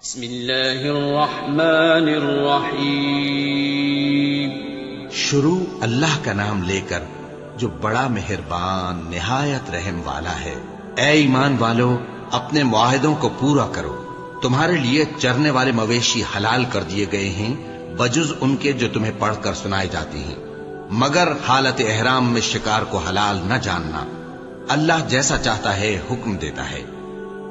بسم اللہ الرحمن الرحیم۔ شروع اللہ کا نام لے کر جو بڑا مہربان نہایت رحم والا ہے۔ اے ایمان والو، اپنے معاہدوں کو پورا کرو۔ تمہارے لیے چرنے والے مویشی حلال کر دیے گئے ہیں بجز ان کے جو تمہیں پڑھ کر سنائے جاتی ہیں، مگر حالت احرام میں شکار کو حلال نہ جاننا۔ اللہ جیسا چاہتا ہے حکم دیتا ہے۔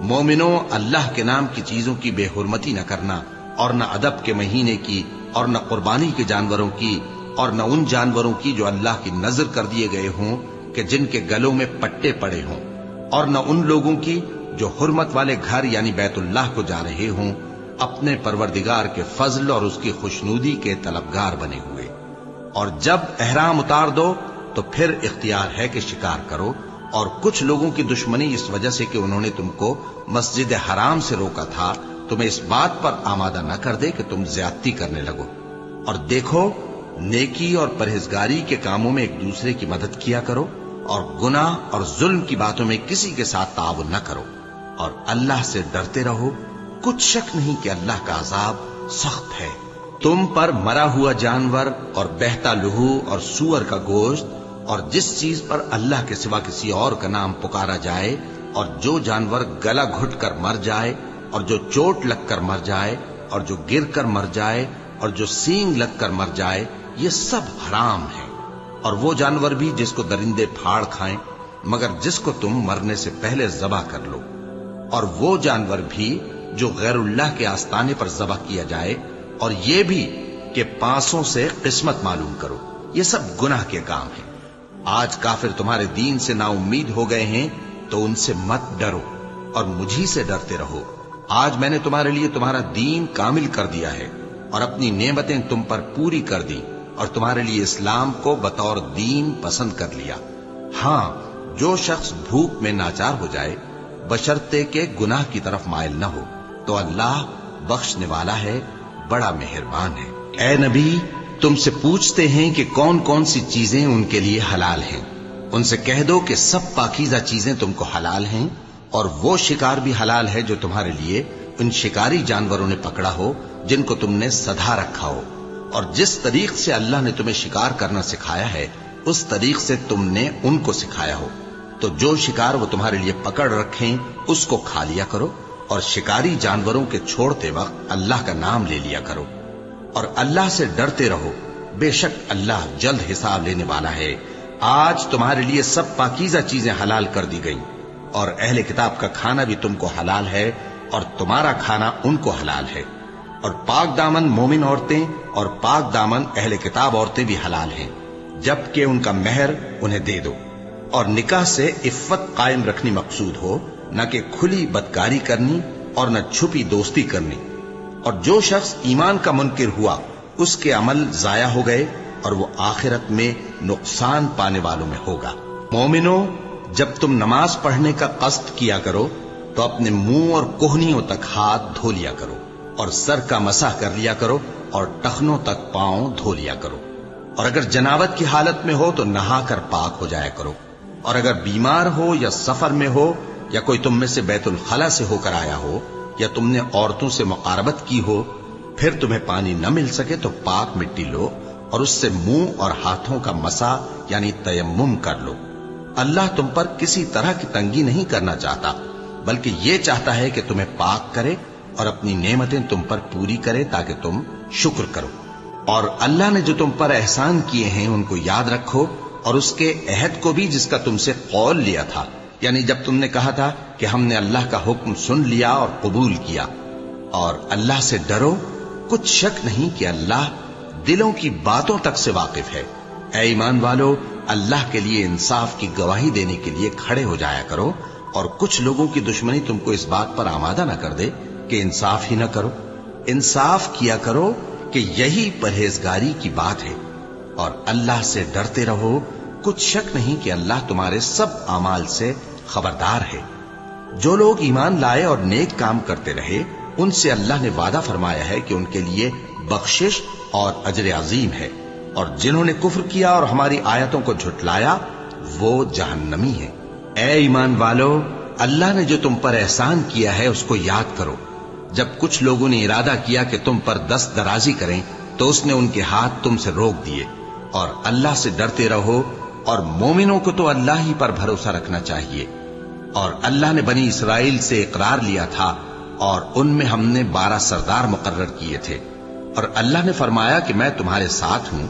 مومنوں، اللہ کے نام کی چیزوں کی بے حرمتی نہ کرنا، اور نہ ادب کے مہینے کی، اور نہ قربانی کے جانوروں کی، اور نہ ان جانوروں کی جو اللہ کی نذر کر دیے گئے ہوں کہ جن کے گلوں میں پٹے پڑے ہوں، اور نہ ان لوگوں کی جو حرمت والے گھر یعنی بیت اللہ کو جا رہے ہوں اپنے پروردگار کے فضل اور اس کی خوشنودی کے طلبگار بنے ہوئے۔ اور جب احرام اتار دو تو پھر اختیار ہے کہ شکار کرو، اور کچھ لوگوں کی دشمنی اس وجہ سے کہ انہوں نے تم کو مسجد حرام سے روکا تھا تمہیں اس بات پر آمادہ نہ کر دے کہ تم زیادتی کرنے لگو۔ اور دیکھو، نیکی اور پرہیزگاری کے کاموں میں ایک دوسرے کی مدد کیا کرو، اور گناہ اور ظلم کی باتوں میں کسی کے ساتھ تعاون نہ کرو، اور اللہ سے ڈرتے رہو۔ کچھ شک نہیں کہ اللہ کا عذاب سخت ہے۔ تم پر مرا ہوا جانور اور بہتا لہو اور سور کا گوشت اور جس چیز پر اللہ کے سوا کسی اور کا نام پکارا جائے، اور جو جانور گلا گھٹ کر مر جائے، اور جو چوٹ لگ کر مر جائے، اور جو گر کر مر جائے، اور جو سینگ لگ کر مر جائے، یہ سب حرام ہے۔ اور وہ جانور بھی جس کو درندے پھاڑ کھائیں، مگر جس کو تم مرنے سے پہلے ذبح کر لو۔ اور وہ جانور بھی جو غیر اللہ کے آستانے پر ذبح کیا جائے، اور یہ بھی کہ پانسوں سے قسمت معلوم کرو۔ یہ سب گناہ کے کام ہیں۔ آج کافر تمہارے دین سے نا امید ہو گئے ہیں تو ان سے مت ڈرو اور مجھی سے ڈرتے رہو۔ آج میں نے تمہارے لیے تمہارا دین کامل کر دیا ہے اور اپنی نعمتیں تم پر پوری کر دی، اور تمہارے لیے اسلام کو بطور دین پسند کر لیا۔ ہاں، جو شخص بھوک میں ناچار ہو جائے بشرطے کہ گناہ کی طرف مائل نہ ہو تو اللہ بخشنے والا ہے، بڑا مہربان ہے۔ اے نبی، تم سے پوچھتے ہیں کہ کون کون سی چیزیں ان کے لیے حلال ہیں۔ ان سے کہہ دو کہ سب پاکیزہ چیزیں تم کو حلال ہیں، اور وہ شکار بھی حلال ہے جو تمہارے لیے ان شکاری جانوروں نے پکڑا ہو جن کو تم نے سدھا رکھا ہو، اور جس طریق سے اللہ نے تمہیں شکار کرنا سکھایا ہے اس طریق سے تم نے ان کو سکھایا ہو۔ تو جو شکار وہ تمہارے لیے پکڑ رکھیں اس کو کھا لیا کرو، اور شکاری جانوروں کے چھوڑتے وقت اللہ کا نام لے لیا کرو، اور اللہ سے ڈرتے رہو، بے شک اللہ جلد حساب لینے والا ہے۔ آج تمہارے لیے سب پاکیزہ چیزیں حلال کر دی گئیں، اور اہل کتاب کا کھانا بھی تم کو حلال ہے، اور تمہارا کھانا ان کو حلال ہے۔ اور پاک دامن مومن عورتیں اور پاک دامن اہل کتاب عورتیں بھی حلال ہیں، جبکہ ان کا مہر انہیں دے دو۔ اور نکاح سے عفت قائم رکھنی مقصود ہو، نہ کہ کھلی بدکاری کرنی اور نہ چھپی دوستی کرنی۔ اور جو شخص ایمان کا منکر ہوا اس کے عمل ضائع ہو گئے، اور وہ آخرت میں نقصان پانے والوں میں ہوگا۔ مومنوں، جب تم نماز پڑھنے کا قصد کیا کرو تو اپنے منہ اور کوہنیوں تک ہاتھ دھو لیا کرو، اور سر کا مسح کر لیا کرو، اور ٹخنوں تک پاؤں دھو لیا کرو۔ اور اگر جنابت کی حالت میں ہو تو نہا کر پاک ہو جایا کرو۔ اور اگر بیمار ہو یا سفر میں ہو، یا کوئی تم میں سے بیت الخلا سے ہو کر آیا ہو، یا تم نے عورتوں سے مقاربت کی ہو، پھر تمہیں پانی نہ مل سکے تو پاک مٹی لو اور اس سے منہ اور ہاتھوں کا مسح یعنی تیمم کر لو۔ اللہ تم پر کسی طرح کی تنگی نہیں کرنا چاہتا، بلکہ یہ چاہتا ہے کہ تمہیں پاک کرے اور اپنی نعمتیں تم پر پوری کرے تاکہ تم شکر کرو۔ اور اللہ نے جو تم پر احسان کیے ہیں ان کو یاد رکھو، اور اس کے عہد کو بھی جس کا تم سے قول لیا تھا، یعنی جب تم نے کہا تھا کہ ہم نے اللہ کا حکم سن لیا اور قبول کیا۔ اور اللہ سے ڈرو، کچھ شک نہیں کہ اللہ دلوں کی باتوں تک سے واقف ہے۔ اے ایمان والو، اللہ کے لیے انصاف کی گواہی دینے کے لیے کھڑے ہو جایا کرو، اور کچھ لوگوں کی دشمنی تم کو اس بات پر آمادہ نہ کر دے کہ انصاف ہی نہ کرو۔ انصاف کیا کرو کہ یہی پرہیزگاری کی بات ہے، اور اللہ سے ڈرتے رہو، کچھ شک نہیں کہ اللہ تمہارے سب اعمال سے خبردار ہے۔ جو لوگ ایمان لائے اور نیک کام کرتے رہے ان سے اللہ نے وعدہ فرمایا ہے کہ ان کے لیے بخشش اور اجر عظیم ہے، اور جنہوں نے کفر کیا اور ہماری آیتوں کو جھٹلایا وہ جہنمی ہیں۔ اے ایمان والو، اللہ نے جو تم پر احسان کیا ہے اس کو یاد کرو، جب کچھ لوگوں نے ارادہ کیا کہ تم پر دست درازی کریں تو اس نے ان کے ہاتھ تم سے روک دیے، اور اللہ سے ڈرتے رہو، اور مومنوں کو تو اللہ ہی پر بھروسہ رکھنا چاہیے۔ اور اللہ نے بنی اسرائیل سے اقرار لیا تھا، اور ان میں ہم نے 12 سردار مقرر کیے تھے، اور اللہ نے فرمایا کہ میں تمہارے ساتھ ہوں،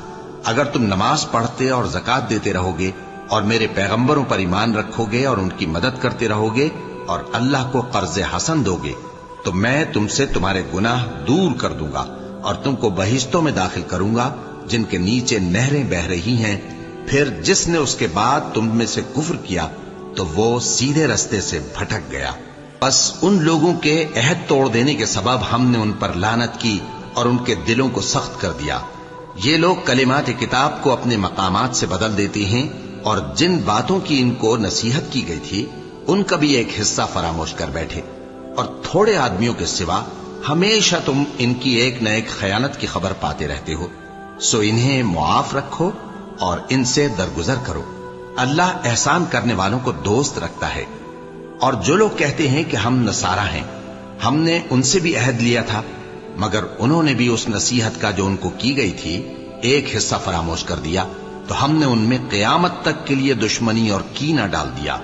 اگر تم نماز پڑھتے اور زکات دیتے رہو گے اور میرے پیغمبروں پر ایمان رکھو گے اور ان کی مدد کرتے رہو گے اور اللہ کو قرض حسن دو گے تو میں تم سے تمہارے گناہ دور کر دوں گا اور تم کو بہشتوں میں داخل کروں گا جن کے نیچے نہریں بہ رہی ہیں۔ پھر جس نے اس کے بعد تم میں سے کفر کیا تو وہ سیدھے رستے سے بھٹک گیا۔ بس ان لوگوں کے عہد توڑ دینے کے سبب ہم نے ان پر لعنت کی اور ان کے دلوں کو سخت کر دیا۔ یہ لوگ کلمات کتاب کو اپنے مقامات سے بدل دیتے ہیں، اور جن باتوں کی ان کو نصیحت کی گئی تھی ان کا بھی ایک حصہ فراموش کر بیٹھے، اور تھوڑے آدمیوں کے سوا ہمیشہ تم ان کی ایک نہ ایک خیانت کی خبر پاتے رہتے ہو۔ سو انہیں معاف رکھو اور ان سے درگزر کرو، اللہ احسان کرنے والوں کو دوست رکھتا ہے۔ اور جو لوگ کہتے ہیں کہ ہم نصارہ ہیں، ہم نے ان سے بھی عہد لیا تھا، مگر انہوں نے بھی اس نصیحت کا جو ان کو کی گئی تھی ایک حصہ فراموش کر دیا، تو ہم نے ان میں قیامت تک کے لیے دشمنی اور کینہ ڈال دیا،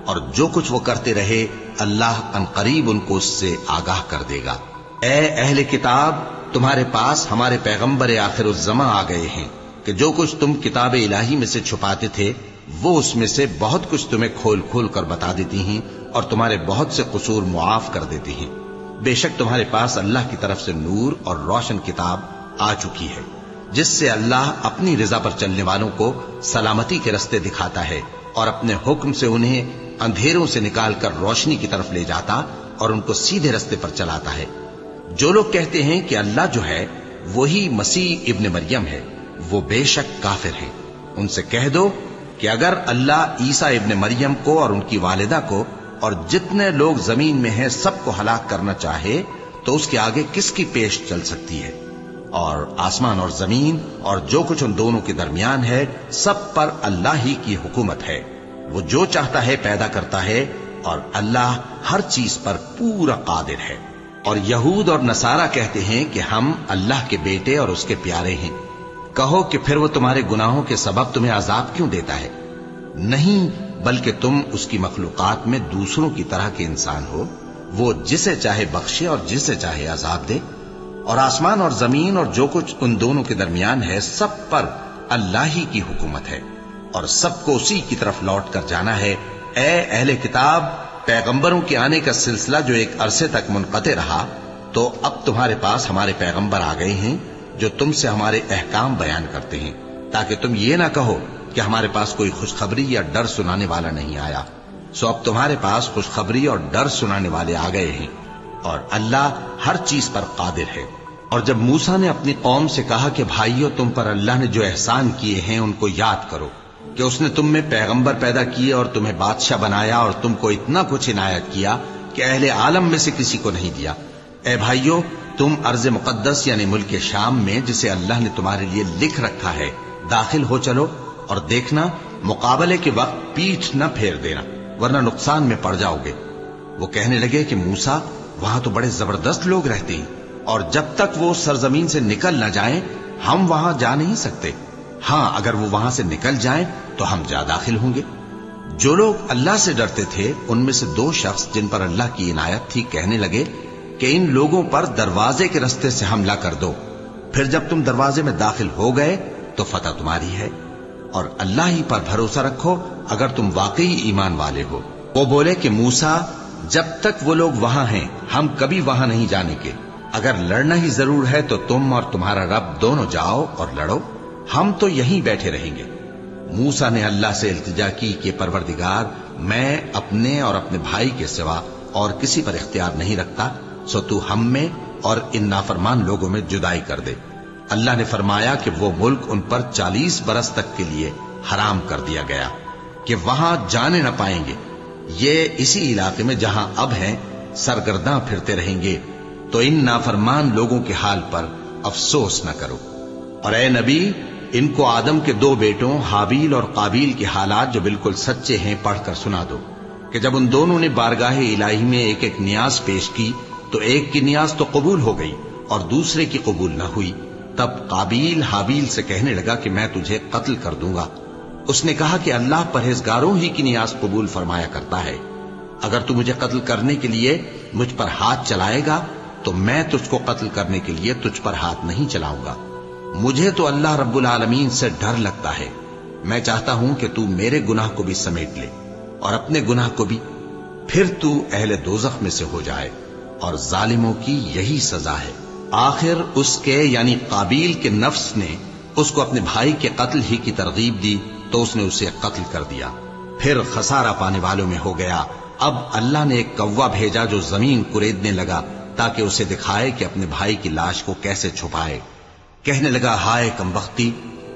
اور جو کچھ وہ کرتے رہے اللہ عنقریب ان کو اس سے آگاہ کر دے گا۔ اے اہل کتاب، تمہارے پاس ہمارے پیغمبر آخر الزماں آ گئے ہیں کہ جو کچھ تم کتاب الہی میں سے چھپاتے تھے وہ اس میں سے بہت کچھ تمہیں کھول کھول کر بتا دیتی ہیں اور تمہارے بہت سے قصور معاف کر دیتی ہیں۔ بے شک تمہارے پاس اللہ کی طرف سے نور اور روشن کتاب آ چکی ہے، جس سے اللہ اپنی رضا پر چلنے والوں کو سلامتی کے رستے دکھاتا ہے اور اپنے حکم سے انہیں اندھیروں سے نکال کر روشنی کی طرف لے جاتا اور ان کو سیدھے رستے پر چلاتا ہے۔ جو لوگ کہتے ہیں کہ اللہ جو ہے وہی مسیح ابن مریم ہے، وہ بے شک کافر ہیں۔ ان سے کہہ دو کہ اگر اللہ عیسیٰ ابن مریم کو اور ان کی والدہ کو اور جتنے لوگ زمین میں ہیں سب کو ہلاک کرنا چاہے تو اس کے آگے کس کی پیش چل سکتی ہے؟ اور آسمان اور زمین اور جو کچھ ان دونوں کے درمیان ہے سب پر اللہ ہی کی حکومت ہے، وہ جو چاہتا ہے پیدا کرتا ہے، اور اللہ ہر چیز پر پورا قادر ہے۔ اور یہود اور نصارہ کہتے ہیں کہ ہم اللہ کے بیٹے اور اس کے پیارے ہیں۔ کہو کہ پھر وہ تمہارے گناہوں کے سبب تمہیں عذاب کیوں دیتا ہے؟ نہیں، بلکہ تم اس کی مخلوقات میں دوسروں کی طرح کے انسان ہو، وہ جسے چاہے بخشے اور جسے چاہے عذاب دے۔ اور آسمان اور زمین اور جو کچھ ان دونوں کے درمیان ہے سب پر اللہ ہی کی حکومت ہے، اور سب کو اسی کی طرف لوٹ کر جانا ہے۔ اے اہل کتاب، پیغمبروں کے آنے کا سلسلہ جو ایک عرصے تک منقطع رہا، تو اب تمہارے پاس ہمارے پیغمبر آ گئے ہیں جو تم سے ہمارے احکام بیان کرتے ہیں، تاکہ تم یہ نہ کہو کہ ہمارے پاس کوئی خوشخبری یا ڈر سنانے والا نہیں آیا۔ سو اب تمہارے پاس خوشخبری اور ڈر سنانے والے آ گئے ہیں، اور اللہ ہر چیز پر قادر ہے۔ اور جب موسیٰ نے اپنی قوم سے کہا کہ بھائیو، تم پر اللہ نے جو احسان کیے ہیں ان کو یاد کرو، کہ اس نے تم میں پیغمبر پیدا کیے اور تمہیں بادشاہ بنایا اور تم کو اتنا کچھ عنایت کیا کہ اہل عالم میں سے کسی کو نہیں دیا۔ اے بھائیو، تم ارض مقدس یعنی ملک شام میں جسے اللہ نے تمہارے لیے لکھ رکھا ہے داخل ہو چلو، اور دیکھنا مقابلے کے وقت پیٹھ نہ پھیر دینا ورنہ نقصان میں پڑ جاؤ گے۔ وہ کہنے لگے کہ موسیٰ، وہاں تو بڑے زبردست لوگ رہتے ہیں، اور جب تک وہ سرزمین سے نکل نہ جائیں ہم وہاں جا نہیں سکتے۔ ہاں، اگر وہ وہاں سے نکل جائیں تو ہم جا داخل ہوں گے۔ جو لوگ اللہ سے ڈرتے تھے ان میں سے 2 شخص جن پر اللہ کی عنایت تھی کہنے لگے کہ ان لوگوں پر دروازے کے رستے سے حملہ کر دو، پھر جب تم دروازے میں داخل ہو گئے تو فتح تمہاری ہے، اور اللہ ہی پر بھروسہ رکھو اگر تم واقعی ایمان والے ہو۔ وہ بولے کہ موسیٰ، جب تک وہ لوگ وہاں ہیں ہم کبھی وہاں نہیں جانے کے، اگر لڑنا ہی ضرور ہے تو تم اور تمہارا رب دونوں جاؤ اور لڑو، ہم تو یہیں بیٹھے رہیں گے۔ موسیٰ نے اللہ سے التجا کی کہ پروردگار، میں اپنے اور اپنے بھائی کے سوا اور کسی پر اختیار نہیں رکھتا، سو تو ہم میں اور ان نافرمان لوگوں میں جدائی کر دے۔ اللہ نے فرمایا کہ وہ ملک ان پر 40 برس تک کے لیے حرام کر دیا گیا کہ وہاں جانے نہ پائیں گے۔ یہ اسی علاقے میں جہاں اب ہیں سرگرداں پھرتے رہیں گے، تو ان نافرمان لوگوں کے حال پر افسوس نہ کرو۔ اور اے نبی، ان کو آدم کے 2 بیٹوں حابیل اور قابیل کے حالات جو بالکل سچے ہیں پڑھ کر سنا دو کہ جب ان دونوں نے بارگاہ الہی میں ایک ایک نیاز پیش کی تو ایک کی نیاز تو قبول ہو گئی اور دوسرے کی قبول نہ ہوئی۔ تب قابیل حابیل سے کہنے لگا کہ میں تجھے قتل کر دوں گا۔ اس نے کہا کہ اللہ پرہیزگاروں ہی کی نیاز قبول فرمایا کرتا ہے، اگر تو مجھے قتل کرنے کے لیے مجھ پر ہاتھ چلائے گا تو میں تجھ کو قتل کرنے کے لیے تجھ پر ہاتھ نہیں چلاؤں گا۔ مجھے تو اللہ رب العالمین سے ڈر لگتا ہے، میں چاہتا ہوں کہ تو میرے گناہ کو بھی سمیٹ لے اور اپنے گناہ کو بھی، پھر تو اہل دوزخ میں سے ہو جائے، اور ظالموں کی یہی سزا ہے۔ آخر اس کے یعنی قابیل کے نفس نے اس کو اپنے بھائی کے قتل ہی کی ترغیب دی تو اس نے اسے قتل کر دیا، پھر خسارہ پانے والوں میں ہو گیا۔ اب اللہ نے ایک کوا بھیجا جو زمین کریدنے لگا تاکہ اسے دکھائے کہ اپنے بھائی کی لاش کو کیسے چھپائے۔ کہنے لگا، ہائے کمبختی،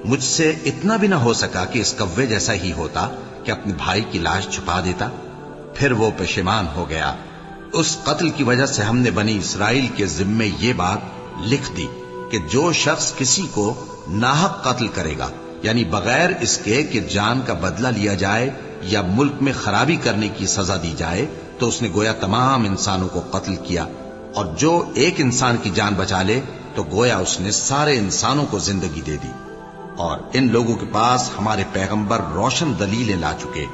مجھ سے اتنا بھی نہ ہو سکا کہ اس کوے جیسا ہی ہوتا کہ اپنے بھائی کی لاش چھپا دیتا۔ پھر وہ پشیمان ہو گیا۔ اس قتل کی وجہ سے ہم نے بنی اسرائیل کے ذمے یہ بات لکھ دی کہ جو شخص کسی کو ناحق قتل کرے گا، یعنی بغیر اس کے کہ جان کا بدلہ لیا جائے یا ملک میں خرابی کرنے کی سزا دی جائے، تو اس نے گویا تمام انسانوں کو قتل کیا، اور جو ایک انسان کی جان بچا لے تو گویا اس نے سارے انسانوں کو زندگی دے دی۔ اور ان لوگوں کے پاس ہمارے پیغمبر روشن دلیلیں لا چکے،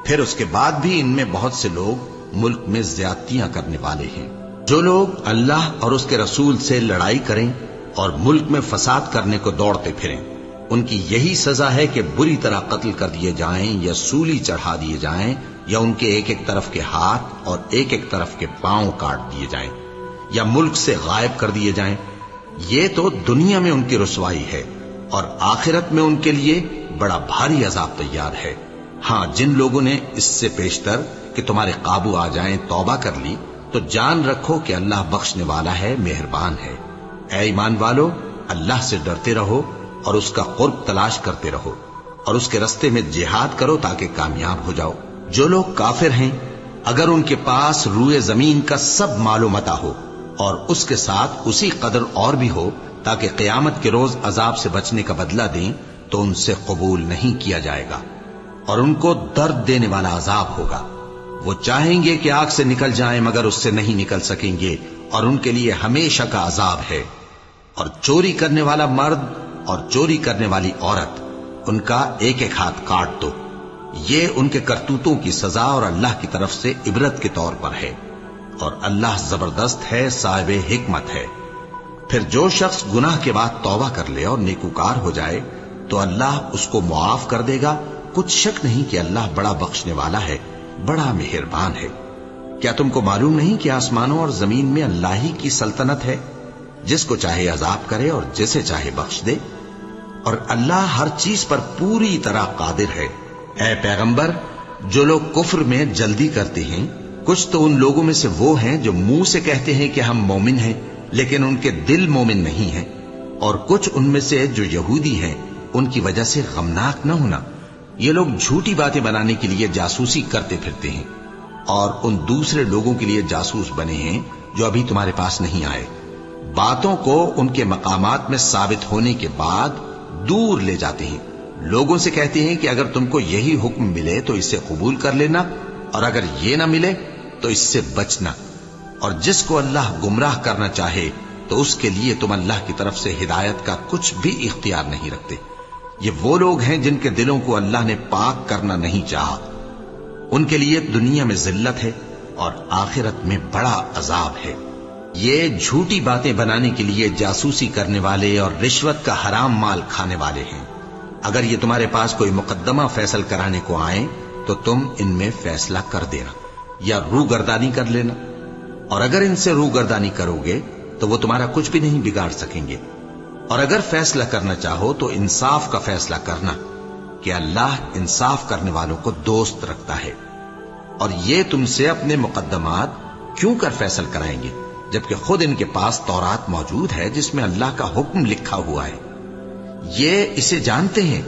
پھر اس کے بعد بھی ان میں بہت سے لوگ ملک میں زیادتیاں کرنے والے ہیں۔ جو لوگ اللہ اور اس کے رسول سے لڑائی کریں اور ملک میں فساد کرنے کو دوڑتے پھریں، ان کی یہی سزا ہے کہ بری طرح قتل کر دیے جائیں یا سولی چڑھا دیے جائیں، یا ان کے ایک ایک طرف کے ہاتھ اور ایک ایک طرف کے پاؤں کاٹ دیے جائیں، یا ملک سے غائب کر دیے جائیں۔ یہ تو دنیا میں ان کی رسوائی ہے، اور آخرت میں ان کے لیے بڑا بھاری عذاب تیار ہے۔ ہاں، جن لوگوں نے اس سے پیشتر کہ تمہارے قابو آ جائیں توبہ کر لی، تو جان رکھو کہ اللہ بخشنے والا ہے، مہربان ہے۔ اے ایمان والو، اللہ سے ڈرتے رہو اور اس کا قرب تلاش کرتے رہو، اور اس کے رستے میں جہاد کرو تاکہ کامیاب ہو جاؤ۔ جو لوگ کافر ہیں، اگر ان کے پاس روئے زمین کا سب مال و متاع ہو اور اس کے ساتھ اسی قدر اور بھی ہو تاکہ قیامت کے روز عذاب سے بچنے کا بدلہ دیں، تو ان سے قبول نہیں کیا جائے گا، اور ان کو درد دینے والا عذاب ہوگا۔ وہ چاہیں گے کہ آگ سے نکل جائیں مگر اس سے نہیں نکل سکیں گے، اور ان کے لیے ہمیشہ کا عذاب ہے۔ اور چوری کرنے والا مرد اور چوری کرنے والی عورت، ان کا ایک ایک ہاتھ کاٹ دو۔ یہ ان کے کرتوتوں کی سزا اور اللہ کی طرف سے عبرت کے طور پر ہے، اور اللہ زبردست ہے، صاحب حکمت ہے۔ پھر جو شخص گناہ کے بعد توبہ کر لے اور نیکوکار ہو جائے تو اللہ اس کو معاف کر دے گا۔ کچھ شک نہیں کہ اللہ بڑا بخشنے والا ہے، بڑا مہربان ہے۔ کیا تم کو معلوم نہیں کہ آسمانوں اور زمین میں اللہ ہی کی سلطنت ہے، جس کو چاہے عذاب کرے اور جسے چاہے بخش دے، اور اللہ ہر چیز پر پوری طرح قادر ہے۔ اے پیغمبر، جو لوگ کفر میں جلدی کرتے ہیں، کچھ تو ان لوگوں میں سے وہ ہیں جو منہ سے کہتے ہیں کہ ہم مومن ہیں لیکن ان کے دل مومن نہیں ہیں، اور کچھ ان میں سے جو یہودی ہیں، ان کی وجہ سے غمناک نہ ہونا۔ یہ لوگ جھوٹی باتیں بنانے کے لیے جاسوسی کرتے پھرتے ہیں، اور ان دوسرے لوگوں کے لیے جاسوس بنے ہیں جو ابھی تمہارے پاس نہیں آئے۔ باتوں کو ان کے مقامات میں ثابت ہونے کے بعد دور لے جاتے ہیں، لوگوں سے کہتے ہیں کہ اگر تم کو یہی حکم ملے تو اسے قبول کر لینا، اور اگر یہ نہ ملے تو اس سے بچنا، اور جس کو اللہ گمراہ کرنا چاہے تو اس کے لیے تم اللہ کی طرف سے ہدایت کا کچھ بھی اختیار نہیں رکھتے۔ یہ وہ لوگ ہیں جن کے دلوں کو اللہ نے پاک کرنا نہیں چاہا، ان کے لیے دنیا میں ذلت ہے اور آخرت میں بڑا عذاب ہے۔ یہ جھوٹی باتیں بنانے کے لیے جاسوسی کرنے والے اور رشوت کا حرام مال کھانے والے ہیں۔ اگر یہ تمہارے پاس کوئی مقدمہ فیصل کرانے کو آئیں تو تم ان میں فیصلہ کر دینا یا روگردانی کر لینا، اور اگر ان سے روگردانی کرو گے تو وہ تمہارا کچھ بھی نہیں بگاڑ سکیں گے۔ اور اگر فیصلہ کرنا چاہو تو انصاف کا فیصلہ کرنا، کہ اللہ انصاف کرنے والوں کو دوست رکھتا ہے۔ اور یہ تم سے اپنے مقدمات کیوں کر فیصل کرائیں گے جبکہ خود ان کے پاس تورات موجود ہے جس میں اللہ کا حکم لکھا ہوا ہے۔ یہ اسے جانتے ہیں،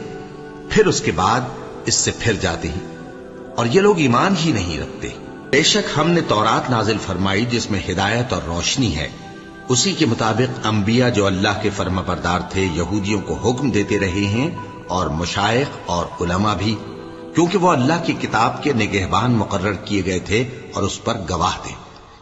پھر اس کے بعد اس سے پھر جاتے ہیں، اور یہ لوگ ایمان ہی نہیں رکھتے۔ بے شک ہم نے تورات نازل فرمائی جس میں ہدایت اور روشنی ہے، اسی کے مطابق انبیاء جو اللہ کے فرما بردار تھے یہودیوں کو حکم دیتے رہے ہیں، اور مشائخ اور علماء بھی، کیونکہ وہ اللہ کی کتاب کے نگہبان مقرر کیے گئے تھے اور اس پر گواہ تھے۔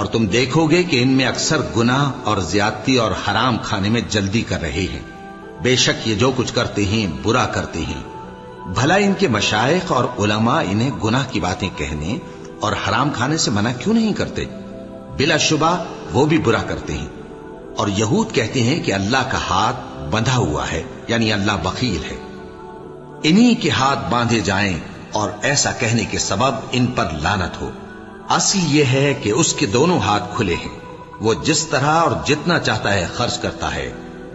اور تم دیکھو گے کہ ان میں اکثر گناہ اور زیادتی اور حرام کھانے میں جلدی کر رہے ہیں. بے شک یہ جو کچھ کرتے ہیں برا کرتے ہیں. بھلا ان کے مشائخ اور علماء انہیں گناہ کی باتیں کہنے اور حرام کھانے سے منع کیوں نہیں کرتے؟ بلا شبہ وہ بھی برا کرتے ہیں. اور یہود کہتے ہیں کہ اللہ کا ہاتھ بندھا ہوا ہے، یعنی اللہ بخیل ہے. انہی کے ہاتھ باندھے جائیں اور ایسا کہنے کے سبب ان پر لعنت ہو. اصل یہ ہے کہ اس کے دونوں ہاتھ کھلے ہیں، وہ جس طرح اور جتنا چاہتا ہے خرچ کرتا ہے.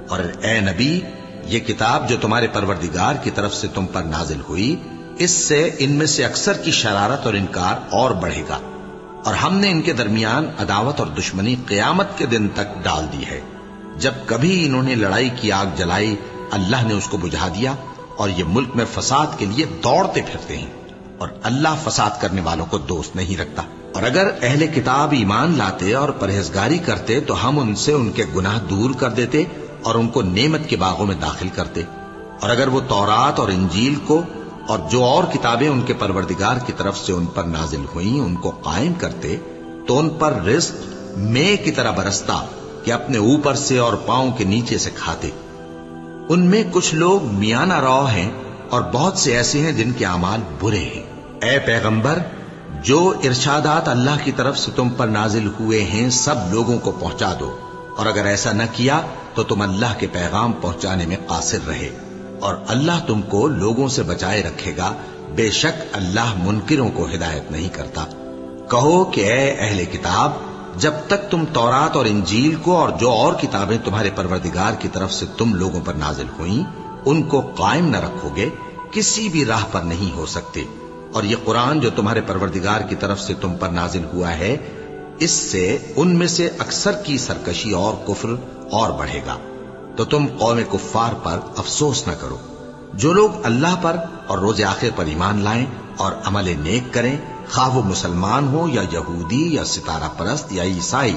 اور اے نبی، یہ کتاب جو تمہارے پروردگار کی طرف سے تم پر نازل ہوئی، اس سے ان میں سے اکثر کی شرارت اور انکار اور بڑھے گا، اور ہم نے ان کے درمیان عداوت اور دشمنی قیامت کے دن تک ڈال دی ہے. جب کبھی انہوں نے لڑائی کی آگ جلائی، اللہ نے اس کو بجھا دیا، اور یہ ملک میں فساد کے لیے دوڑتے پھرتے ہیں، اور اللہ فساد کرنے والوں کو دوست نہیں رکھتا. اور اگر اہل کتاب ایمان لاتے اور پرہیزگاری کرتے تو ہم ان سے ان کے گناہ دور کر دیتے اور ان کو نعمت کے باغوں میں داخل کرتے. اور اگر وہ تورات اور انجیل کو اور جو اور کتابیں ان کے پروردگار کی طرف سے ان پر نازل ہوئیں ان کو قائم کرتے تو ان پر رزق مے کی طرح برستا کہ اپنے اوپر سے اور پاؤں کے نیچے سے کھاتے. ان میں کچھ لوگ میانہ رو ہیں اور بہت سے ایسے ہیں جن کے اعمال برے ہیں. اے پیغمبر، جو ارشادات اللہ کی طرف سے تم پر نازل ہوئے ہیں سب لوگوں کو پہنچا دو، اور اگر ایسا نہ کیا تو تم اللہ کے پیغام پہنچانے میں قاصر رہے، اور اللہ تم کو لوگوں سے بچائے رکھے گا. بے شک اللہ منکروں کو ہدایت نہیں کرتا. کہو کہ اے اہل کتاب، جب تک تم تورات اور انجیل کو اور جو اور کتابیں تمہارے پروردگار کی طرف سے تم لوگوں پر نازل ہوئیں ان کو قائم نہ رکھو گے، کسی بھی راہ پر نہیں ہو سکتے. اور یہ قرآن جو تمہارے پروردگار کی طرف سے تم پر نازل ہوا ہے، اس سے ان میں سے اکثر کی سرکشی اور کفر اور بڑھے گا. تو تم قوم کفار پر افسوس نہ کرو. جو لوگ اللہ پر اور روز آخر پر ایمان لائیں اور عمل نیک کریں، خواہ وہ مسلمان ہو یا یہودی یا ستارہ پرست یا عیسائی،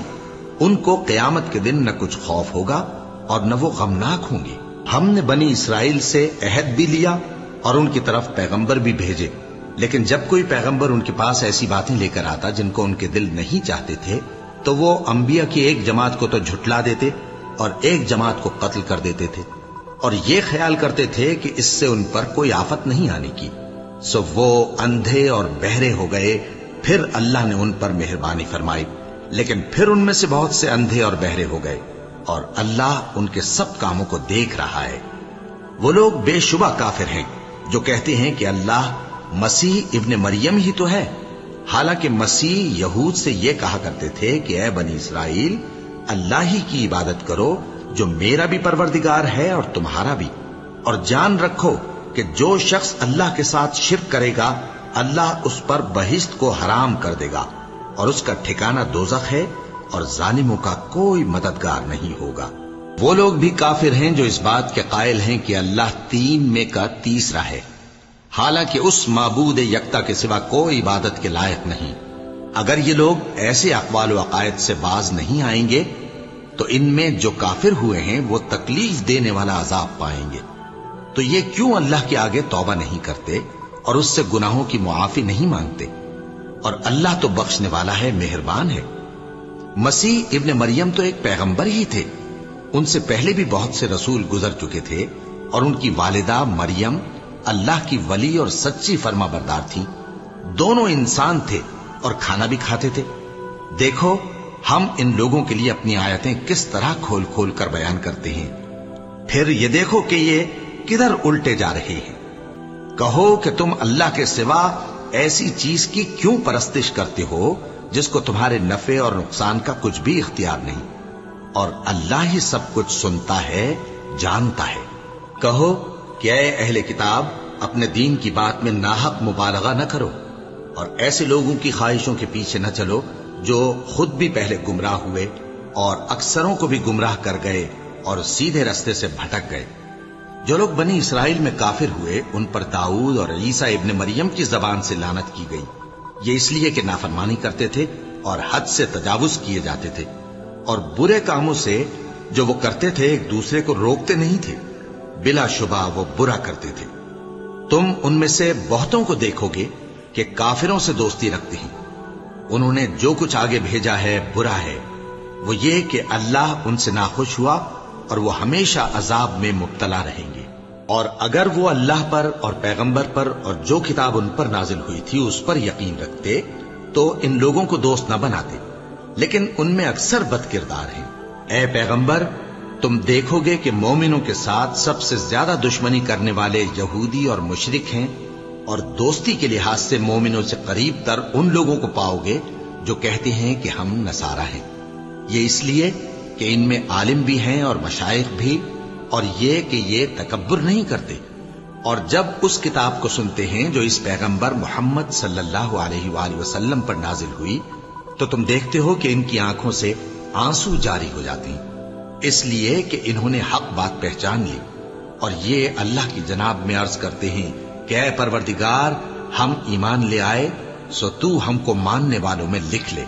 ان کو قیامت کے دن نہ کچھ خوف ہوگا اور نہ وہ غمناک ہوں گے. ہم نے بنی اسرائیل سے عہد بھی لیا اور ان کی طرف پیغمبر بھی بھیجے، لیکن جب کوئی پیغمبر ان کے پاس ایسی باتیں لے کر آتا جن کو ان کے دل نہیں چاہتے تھے تو وہ انبیاء کی ایک جماعت کو تو جھٹلا دیتے اور ایک جماعت کو قتل کر دیتے تھے، اور یہ خیال کرتے تھے کہ اس سے ان پر کوئی آفت نہیں آنے کی. سو وہ اندھے اور بہرے ہو گئے. پھر اللہ نے ان پر مہربانی فرمائی، لیکن پھر ان میں سے بہت سے اندھے اور بہرے ہو گئے، اور اللہ ان کے سب کاموں کو دیکھ رہا ہے. وہ لوگ بے شبہ کافر ہیں جو کہتے ہیں کہ اللہ مسیح ابن مریم ہی تو ہے، حالانکہ مسیح یہود سے یہ کہا کرتے تھے کہ اے بنی اسرائیل، اللہ ہی کی عبادت کرو جو میرا بھی پروردگار ہے اور تمہارا بھی، اور جان رکھو کہ جو شخص اللہ کے ساتھ شرک کرے گا اللہ اس پر بہشت کو حرام کر دے گا، اور اس کا ٹھکانہ دوزخ ہے، اور ظالموں کا کوئی مددگار نہیں ہوگا. وہ لوگ بھی کافر ہیں جو اس بات کے قائل ہیں کہ اللہ تین میں کا تیسرا ہے، حالانکہ اس معبود یکتا کے سوا کوئی عبادت کے لائق نہیں. اگر یہ لوگ ایسے اقوال و عقائد سے باز نہیں آئیں گے تو ان میں جو کافر ہوئے ہیں وہ تکلیف دینے والا عذاب پائیں گے. تو یہ کیوں اللہ کے آگے توبہ نہیں کرتے اور اس سے گناہوں کی معافی نہیں مانگتے؟ اور اللہ تو بخشنے والا ہے، مہربان ہے. مسیح ابن مریم تو ایک پیغمبر ہی تھے، ان سے پہلے بھی بہت سے رسول گزر چکے تھے، اور ان کی والدہ مریم اللہ کی ولی اور سچی فرما بردار تھی. دونوں انسان تھے اور کھانا بھی کھاتے تھے. دیکھو ہم ان لوگوں کے لیے اپنی آیتیں کس طرح کھول کھول کر بیان کرتے ہیں، پھر یہ دیکھو کہ یہ کدھر الٹے جا رہے ہیں. کہو کہ تم اللہ کے سوا ایسی چیز کی کیوں پرستش کرتے ہو جس کو تمہارے نفع اور نقصان کا کچھ بھی اختیار نہیں، اور اللہ ہی سب کچھ سنتا ہے، جانتا ہے. کہو کہ اے اہل کتاب، اپنے دین کی بات میں ناحق مبالغہ نہ کرو، اور ایسے لوگوں کی خواہشوں کے پیچھے نہ چلو جو خود بھی پہلے گمراہ ہوئے اور اکثروں کو بھی گمراہ کر گئے اور سیدھے رستے سے بھٹک گئے. جو لوگ بنی اسرائیل میں کافر ہوئے ان پر داؤد اور عیسیٰ ابن مریم کی زبان سے لعنت کی گئی. یہ اس لیے کہ نافرمانی کرتے تھے اور حد سے تجاوز کیے جاتے تھے، اور برے کاموں سے جو وہ کرتے تھے ایک دوسرے کو روکتے نہیں تھے. بلا شبہ وہ برا کرتے تھے. تم ان میں سے بہتوں کو دیکھو گے کہ کافروں سے دوستی رکھتے ہیں، انہوں نے جو کچھ آگے بھیجا ہے برا ہے، وہ یہ کہ اللہ ان سے ناخوش ہوا اور وہ ہمیشہ عذاب میں مبتلا رہیں گے۔ اور اگر وہ اللہ پر اور پیغمبر پر اور جو کتاب ان پر نازل ہوئی تھی اس پر یقین رکھتے تو ان لوگوں کو دوست نہ بناتے، لیکن ان میں اکثر بد کردار ہیں۔ اے پیغمبر، تم دیکھو گے کہ مومنوں کے ساتھ سب سے زیادہ دشمنی کرنے والے یہودی اور مشرک ہیں، اور دوستی کے لحاظ سے مومنوں سے قریب تر ان لوگوں کو پاؤ گے جو کہتے ہیں کہ ہم نصارہ ہیں۔ یہ اس لیے کہ ان میں عالم بھی ہیں اور مشائخ بھی، اور یہ کہ یہ تکبر نہیں کرتے۔ اور جب اس کتاب کو سنتے ہیں جو اس پیغمبر محمد صلی اللہ علیہ وآلہ وسلم پر نازل ہوئی تو تم دیکھتے ہو کہ ان کی آنکھوں سے آنسو جاری ہو جاتے ہیں، اس لیے کہ انہوں نے حق بات پہچان لی، اور یہ اللہ کی جناب میں عرض کرتے ہیں کہ اے پروردگار، ہم ایمان لے آئے سو تو ہم کو ماننے والوں میں لکھ لے،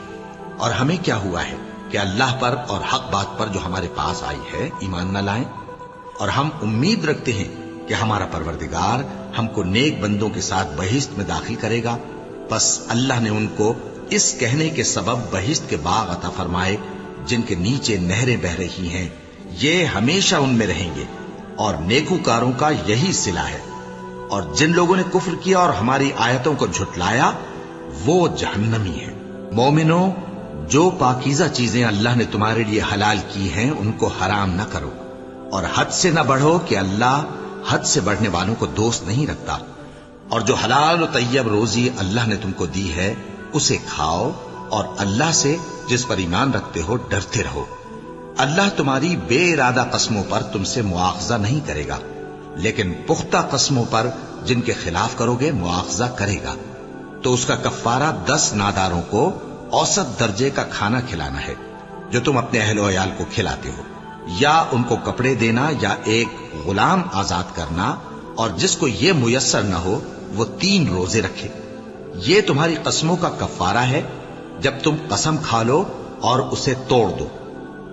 اور ہمیں کیا ہوا ہے کہ اللہ پر اور حق بات پر جو ہمارے پاس آئی ہے ایمان نہ لائیں، اور ہم امید رکھتے ہیں کہ ہمارا پروردگار ہم کو نیک بندوں کے ساتھ بہشت میں داخل کرے گا۔ پس اللہ نے ان کو اس کہنے کے سبب بہشت کے باغ عطا فرمائے جن کے نیچے نہریں بہ رہی ہیں، یہ ہمیشہ ان میں رہیں گے، اور نیکوکاروں کا یہی صلہ ہے۔ اور جن لوگوں نے کفر کیا اور ہماری آیتوں کو جھٹلایا وہ جہنمی ہیں۔ مومنوں، جو پاکیزہ چیزیں اللہ نے تمہارے لیے حلال کی ہیں ان کو حرام نہ کرو، اور حد سے نہ بڑھو کہ اللہ حد سے بڑھنے والوں کو دوست نہیں رکھتا، اور جو حلال و طیب روزی اللہ نے تم کو دی ہے اسے کھاؤ، اور اللہ سے جس پر ایمان رکھتے ہو ڈرتے رہو۔ اللہ تمہاری بے ارادہ قسموں پر تم سے مواخذہ نہیں کرے گا، لیکن پختہ قسموں پر جن کے خلاف کرو گے مواخذہ کرے گا، تو اس کا کفارہ 10 ناداروں کو اوسط درجے کا کھانا کھلانا ہے جو تم اپنے اہل و عیال کو کھلاتے ہو، یا ان کو کپڑے دینا یا ایک غلام آزاد کرنا، اور جس کو یہ میسر نہ ہو وہ 3 روزے رکھے۔ یہ تمہاری قسموں کا کفارہ ہے جب تم قسم کھا لو اور اسے توڑ دو،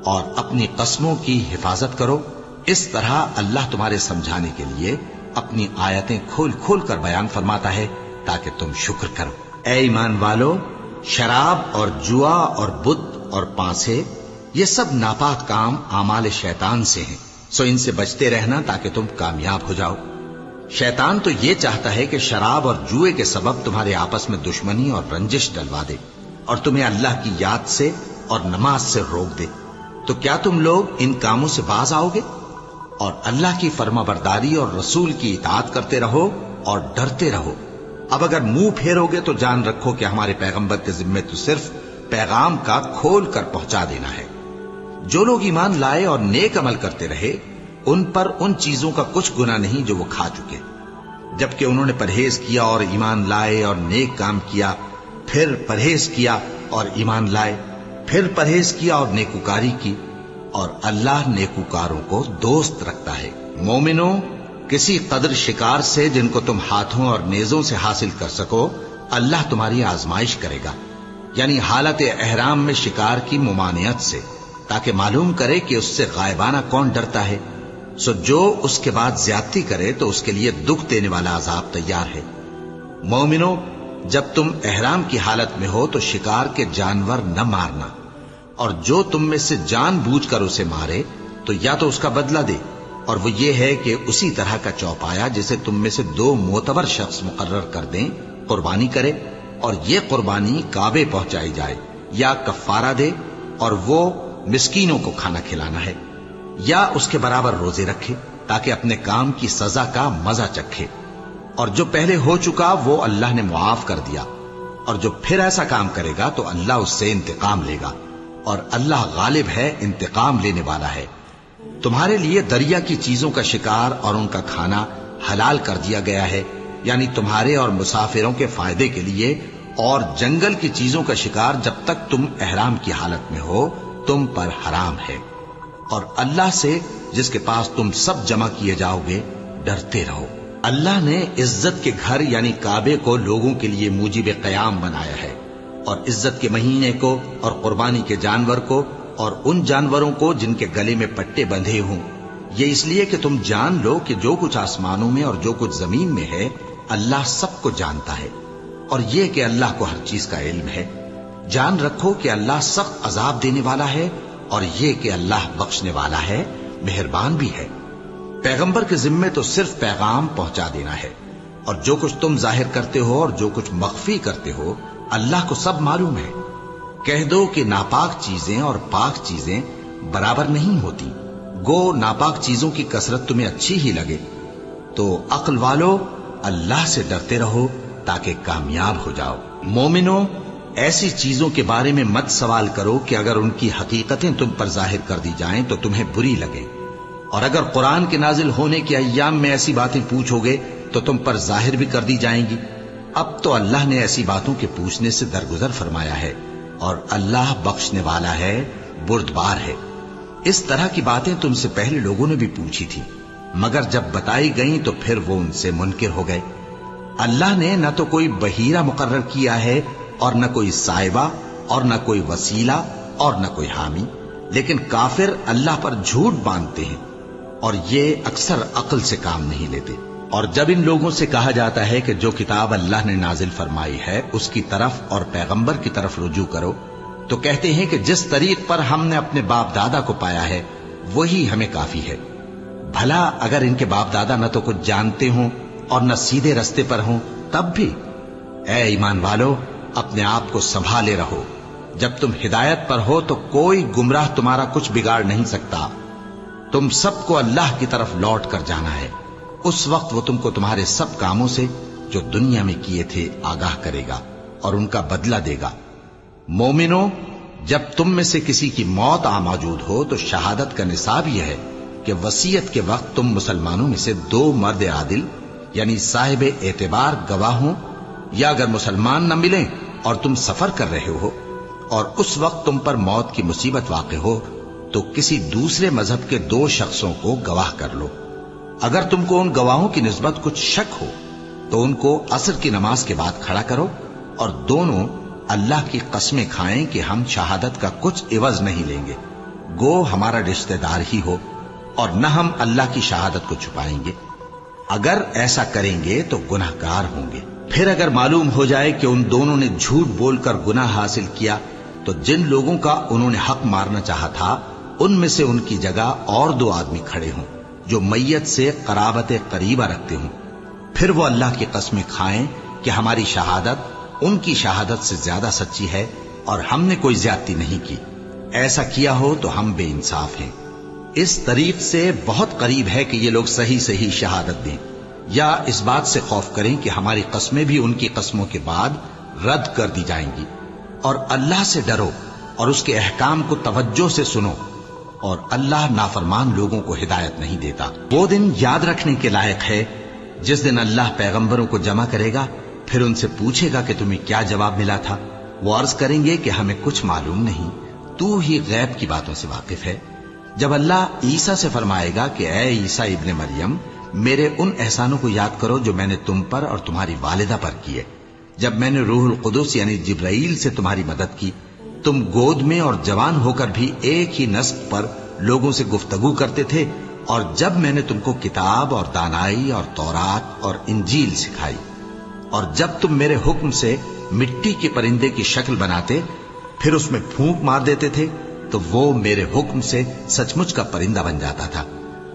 اور اپنی قسموں کی حفاظت کرو۔ اس طرح اللہ تمہارے سمجھانے کے لیے اپنی آیتیں کھول کھول کر بیان فرماتا ہے تاکہ تم شکر کرو۔ اے ایمان والو، شراب اور جوا اور بت اور پانسے یہ سب ناپاک کام اعمال شیطان سے ہیں، سو ان سے بچتے رہنا تاکہ تم کامیاب ہو جاؤ۔ شیطان تو یہ چاہتا ہے کہ شراب اور جوئے کے سبب تمہارے آپس میں دشمنی اور رنجش ڈلوا دے، اور تمہیں اللہ کی یاد سے اور نماز سے روک دے۔ تو کیا تم لوگ ان کاموں سے باز آؤ گے؟ اور اللہ کی فرما برداری اور رسول کی اطاعت کرتے رہو اور ڈرتے رہو۔ اب اگر منہ پھیرو گے تو جان رکھو کہ ہمارے پیغمبر کے ذمے تو صرف پیغام کا کھول کر پہنچا دینا ہے۔ جو لوگ ایمان لائے اور نیک عمل کرتے رہے ان پر ان چیزوں کا کچھ گناہ نہیں جو وہ کھا چکے، جبکہ انہوں نے پرہیز کیا اور ایمان لائے اور نیک کام کیا، پھر پرہیز کیا اور ایمان لائے، پھر پرہیز کیا اور نیکوکاری کی، اور اللہ نیکوکاروں کو دوست رکھتا ہے۔ مومنوں، کسی قدر شکار سے جن کو تم ہاتھوں اور نیزوں سے حاصل کر سکو اللہ تمہاری آزمائش کرے گا، یعنی حالت احرام میں شکار کی ممانعت سے، تاکہ معلوم کرے کہ اس سے غائبانہ کون ڈرتا ہے۔ سو جو اس کے بعد زیادتی کرے تو اس کے لیے دکھ دینے والا عذاب تیار ہے۔ مومنوں، جب تم احرام کی حالت میں ہو تو شکار کے جانور نہ مارنا، اور جو تم میں سے جان بوجھ کر اسے مارے تو یا تو اس کا بدلہ دے، اور وہ یہ ہے کہ اسی طرح کا چوپایا جسے تم میں سے 2 معتبر شخص مقرر کر دیں قربانی کرے، اور یہ قربانی کعبے پہنچائی جائے، یا کفارہ دے اور وہ مسکینوں کو کھانا کھلانا ہے، یا اس کے برابر روزے رکھے تاکہ اپنے کام کی سزا کا مزہ چکھے۔ اور جو پہلے ہو چکا وہ اللہ نے معاف کر دیا، اور جو پھر ایسا کام کرے گا تو اللہ اس سے انتقام لے گا، اور اللہ غالب ہے، انتقام لینے والا ہے۔ تمہارے لیے دریا کی چیزوں کا شکار اور ان کا کھانا حلال کر دیا گیا ہے، یعنی تمہارے اور مسافروں کے فائدے کے لیے، اور جنگل کی چیزوں کا شکار جب تک تم احرام کی حالت میں ہو تم پر حرام ہے۔ اور اللہ سے جس کے پاس تم سب جمع کیے جاؤ گے ڈرتے رہو۔ اللہ نے عزت کے گھر یعنی کعبے کو لوگوں کے لیے موجب قیام بنایا ہے، اور عزت کے مہینے کو اور قربانی کے جانور کو اور ان جانوروں کو جن کے گلے میں پٹے بندھے ہوں، یہ اس لیے کہ تم جان لو کہ جو کچھ آسمانوں میں اور جو کچھ زمین میں ہے اللہ سب کو جانتا ہے، اور یہ کہ اللہ کو ہر چیز کا علم ہے۔ جان رکھو کہ اللہ سخت عذاب دینے والا ہے، اور یہ کہ اللہ بخشنے والا ہے، مہربان بھی ہے۔ پیغمبر کے ذمے تو صرف پیغام پہنچا دینا ہے، اور جو کچھ تم ظاہر کرتے ہو اور جو کچھ مخفی کرتے ہو اللہ کو سب معلوم ہے۔ کہہ دو کہ ناپاک چیزیں اور پاک چیزیں برابر نہیں ہوتی، گو ناپاک چیزوں کی کثرت تمہیں اچھی ہی لگے۔ تو عقل والو اللہ سے ڈرتے رہو تاکہ کامیاب ہو جاؤ۔ مومنو، ایسی چیزوں کے بارے میں مت سوال کرو کہ اگر ان کی حقیقتیں تم پر ظاہر کر دی جائیں تو تمہیں بری لگیں، اور اگر قرآن کے نازل ہونے کے ایام میں ایسی باتیں پوچھو گے تو تم پر ظاہر بھی کر دی جائیں گی۔ اب تو اللہ نے ایسی باتوں کے پوچھنے سے درگزر فرمایا ہے، اور اللہ بخشنے والا ہے، بردبار ہے۔ اس طرح کی باتیں تم سے پہلے لوگوں نے بھی پوچھی تھی، مگر جب بتائی گئیں تو پھر وہ ان سے منکر ہو گئے۔ اللہ نے نہ تو کوئی بحیرہ مقرر کیا ہے، اور نہ کوئی سائبہ، اور نہ کوئی وسیلہ، اور نہ کوئی حامی، لیکن کافر اللہ پر جھوٹ باندھتے ہیں، اور یہ اکثر عقل سے کام نہیں لیتے۔ اور جب ان لوگوں سے کہا جاتا ہے کہ جو کتاب اللہ نے نازل فرمائی ہے اس کی طرف اور پیغمبر کی طرف رجوع کرو، تو کہتے ہیں کہ جس طریق پر ہم نے اپنے باپ دادا کو پایا ہے وہی ہمیں کافی ہے۔ بھلا اگر ان کے باپ دادا نہ تو کچھ جانتے ہوں اور نہ سیدھے رستے پر ہوں تب بھی؟ اے ایمان والو، اپنے آپ کو سنبھالے رہو، جب تم ہدایت پر ہو تو کوئی گمراہ تمہارا کچھ بگاڑ نہیں سکتا۔ تم سب کو اللہ کی طرف لوٹ کر جانا ہے، اس وقت وہ تم کو تمہارے سب کاموں سے جو دنیا میں کیے تھے آگاہ کرے گا اور ان کا بدلہ دے گا۔ مومنو، جب تم میں سے کسی کی موت آ موجود ہو تو شہادت کا نصاب یہ ہے کہ وصیت کے وقت تم مسلمانوں میں سے 2 مرد عادل یعنی صاحب اعتبار گواہ ہوں، یا اگر مسلمان نہ ملیں اور تم سفر کر رہے ہو اور اس وقت تم پر موت کی مصیبت واقع ہو تو کسی دوسرے مذہب کے 2 شخصوں کو گواہ کر لو۔ اگر تم کو ان گواہوں کی نسبت کچھ شک ہو تو ان کو عصر کی نماز کے بعد کھڑا کرو، اور دونوں اللہ کی قسمیں کھائیں کہ ہم شہادت کا کچھ عوض نہیں لیں گے، گو ہمارا رشتہ دار ہی ہو، اور نہ ہم اللہ کی شہادت کو چھپائیں گے۔ اگر ایسا کریں گے تو گناہ گار ہوں گے۔ پھر اگر معلوم ہو جائے کہ ان دونوں نے جھوٹ بول کر گناہ حاصل کیا تو جن لوگوں کا انہوں نے حق مارنا چاہا تھا ان میں سے ان کی جگہ اور 2 آدمی کھڑے ہوں جو میت سے قرابت قریبہ رکھتے ہوں، پھر وہ اللہ کی قسمیں کھائیں کہ ہماری شہادت ان کی شہادت سے زیادہ سچی ہے اور ہم نے کوئی زیادتی نہیں کی۔ ایسا کیا ہو تو ہم بے انصاف ہیں۔ اس طریق سے بہت قریب ہے کہ یہ لوگ صحیح شہادت دیں، یا اس بات سے خوف کریں کہ ہماری قسمیں بھی ان کی قسموں کے بعد رد کر دی جائیں گی۔ اور اللہ سے ڈرو اور اس کے احکام کو توجہ سے سنو، اور اللہ نافرمان لوگوں کو ہدایت نہیں دیتا۔ وہ دن یاد رکھنے کے لائق ہے جس دن اللہ پیغمبروں کو جمع کرے گا، پھر ان سے پوچھے گا کہ تمہیں کیا جواب ملا تھا۔ وہ عرض کریں گے کہ ہمیں کچھ معلوم نہیں، تو ہی غیب کی باتوں سے واقف ہے۔ جب اللہ عیسیٰ سے فرمائے گا کہ اے عیسیٰ ابن مریم، میرے ان احسانوں کو یاد کرو جو میں نے تم پر اور تمہاری والدہ پر کیے، جب میں نے روح القدس یعنی جبرائیل سے تمہاری مدد کی، تم گود میں اور جوان ہو کر بھی ایک ہی نسق پر لوگوں سے گفتگو کرتے تھے، اور جب میں نے تم کو کتاب اور دانائی اور تورات اور انجیل سکھائی، اور جب تم میرے حکم سے مٹی کے پرندے کی شکل بناتے پھر اس میں پھونک مار دیتے تھے تو وہ میرے حکم سے سچ مچ کا پرندہ بن جاتا تھا،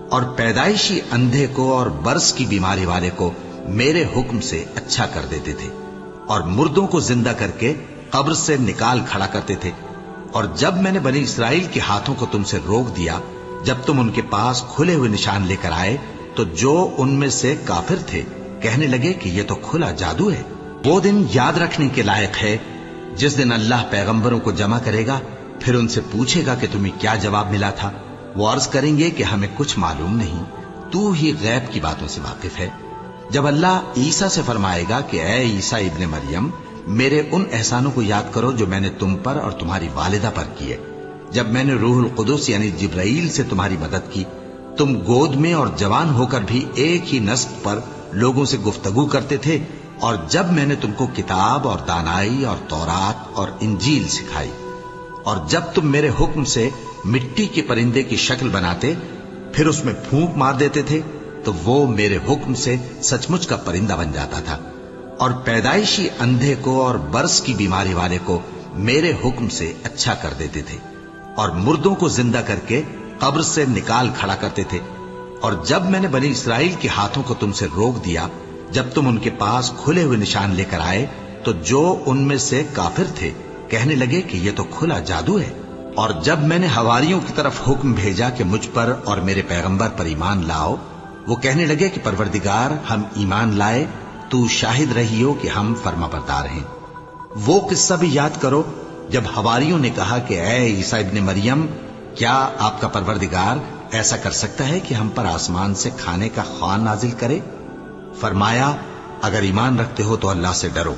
اور پیدائشی اندھے کو اور برس کی بیماری والے کو میرے حکم سے اچھا کر دیتے تھے، اور مردوں کو زندہ کر کے قبر سے نکال کھڑا کرتے تھے۔ اور جب میں نے بنی اسرائیل کے ہاتھوں کو تم سے روک دیا جب تم ان کے پاس کھلے ہوئے نشان لے کر آئے تو جو ان میں سے کافر تھے کہنے لگے کہ یہ تو کھلا جادو ہے۔ وہ دن یاد رکھنے کے لائق ہے جس دن اللہ پیغمبروں کو جمع کرے گا، پھر ان سے پوچھے گا کہ تمہیں کیا جواب ملا تھا۔ وہ عرض کریں گے کہ ہمیں کچھ معلوم نہیں، تو ہی غیب کی باتوں سے واقف ہے۔ جب اللہ عیسیٰ سے فرمائے گا کہ اے عیسیٰ ابن مریم، میرے ان احسانوں کو یاد کرو جو میں نے تم پر اور تمہاری والدہ پر کیے، جب میں نے روح القدس یعنی جبرائیل سے تمہاری مدد کی، تم گود میں اور جوان ہو کر بھی ایک ہی نسق پر لوگوں سے گفتگو کرتے تھے، اور جب میں نے تم کو کتاب اور دانائی اور تورات اور انجیل سکھائی، اور جب تم میرے حکم سے مٹی کے پرندے کی شکل بناتے پھر اس میں پھونک مار دیتے تھے تو وہ میرے حکم سے سچ مچ کا پرندہ بن جاتا تھا، اور پیدائشی اندھے کو اور برس کی بیماری والے کو میرے حکم سے اچھا کر دیتے تھے اور مردوں کو زندہ کر کے قبر سے نکال کھڑا کرتے تھے. اور جب میں نے بنی اسرائیل کے ہاتھوں کو تم سے روک دیا جب تم ان کے پاس کھلے ہوئے نشان لے کر آئے تو جو ان میں سے کافر تھے کہنے لگے کہ یہ تو کھلا جادو ہے. اور جب میں نے حواریوں کی طرف حکم بھیجا کہ مجھ پر اور میرے پیغمبر پر ایمان لاؤ، وہ کہنے لگے کہ پروردگار ہم ایمان لائے، تو شاہد رہی ہو کہ ہم فرما بردار ہیں. وہ قصہ بھی یاد کرو جب حواریوں نے کہا کہ اے عیسیٰ ابن مریم، کیا آپ کا پروردگار ایسا کر سکتا ہے کہ ہم پر آسمان سے کھانے کا خوان نازل کرے؟ فرمایا اگر ایمان رکھتے ہو تو اللہ سے ڈرو.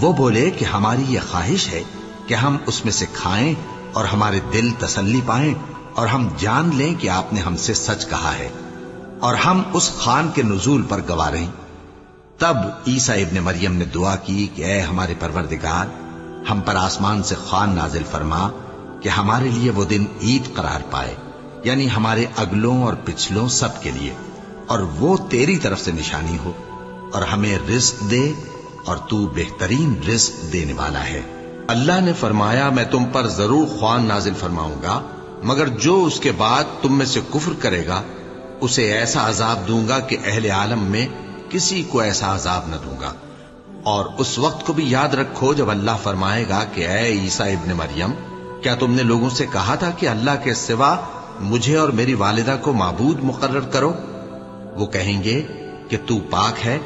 وہ بولے کہ ہماری یہ خواہش ہے کہ ہم اس میں سے کھائیں اور ہمارے دل تسلی پائیں اور ہم جان لیں کہ آپ نے ہم سے سچ کہا ہے اور ہم اس خوان کے نزول پر گواہ رہیں. تب عیسیٰ ابن مریم نے دعا کی کہ اے ہمارے پروردگار، ہم پر آسمان سے خوان نازل فرما کہ ہمارے لیے وہ دن عید قرار پائے، یعنی ہمارے اگلوں اور پچھلوں سب کے لیے، اور وہ تیری طرف سے نشانی ہو، اور ہمیں رزق دے اور تو بہترین رزق دینے والا ہے. اللہ نے فرمایا میں تم پر ضرور خوان نازل فرماؤں گا، مگر جو اس کے بعد تم میں سے کفر کرے گا اسے ایسا عذاب دوں گا کہ اہل عالم میں کسی کو ایسا عذاب نہ دوں گا. اور اس وقت کو بھی یاد رکھو جب اللہ فرمائے گا کہ اے عیسیٰ ابن مریم، کیا تم نے لوگوں سے کہا تھا کہ اللہ کے سوا مجھے اور میری والدہ کو معبود مقرر کرو؟ وہ کہیں گے کہ تو پاک ہے،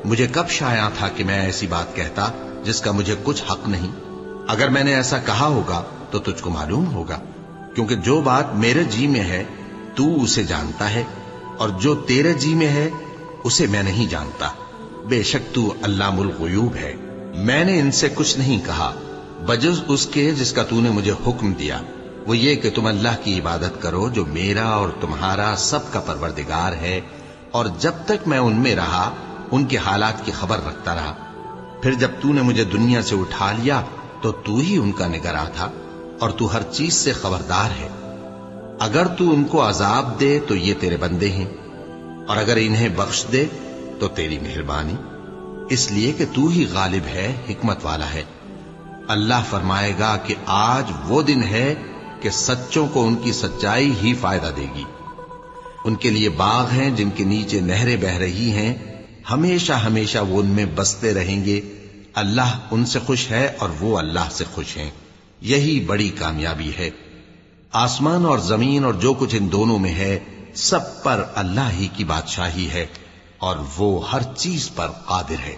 مجھے کب شایع تھا کہ میں ایسی بات کہتا جس کا مجھے کچھ حق نہیں. اگر میں نے ایسا کہا ہوگا تو تجھ کو معلوم ہوگا، کیونکہ جو بات میرے جی میں ہے تو اسے جانتا ہے، اور جو تیرے جی میں ہے اسے میں نہیں جانتا. بے شک تو علام الغیوب ہے. میں نے ان سے کچھ نہیں کہا بجز اس کے جس کا تو نے مجھے حکم دیا، وہ یہ کہ تم اللہ کی عبادت کرو جو میرا اور تمہارا سب کا پروردگار ہے، اور جب تک میں ان میں رہا ان کے حالات کی خبر رکھتا رہا. پھر جب تو نے مجھے دنیا سے اٹھا لیا تو تو ہی ان کا نگراں تھا، اور تو ہر چیز سے خبردار ہے. اگر تو ان کو عذاب دے تو یہ تیرے بندے ہیں، اور اگر انہیں بخش دے تو تیری مہربانی، اس لیے کہ تو ہی غالب ہے، حکمت والا ہے. اللہ فرمائے گا کہ آج وہ دن ہے کہ سچوں کو ان کی سچائی ہی فائدہ دے گی. ان کے لیے باغ ہیں جن کے نیچے نہریں بہ رہی ہیں، ہمیشہ ہمیشہ وہ ان میں بستے رہیں گے. اللہ ان سے خوش ہے اور وہ اللہ سے خوش ہیں. یہی بڑی کامیابی ہے. آسمان اور زمین اور جو کچھ ان دونوں میں ہے سب پر اللہ ہی کی بادشاہی ہے، اور وہ ہر چیز پر قادر ہے.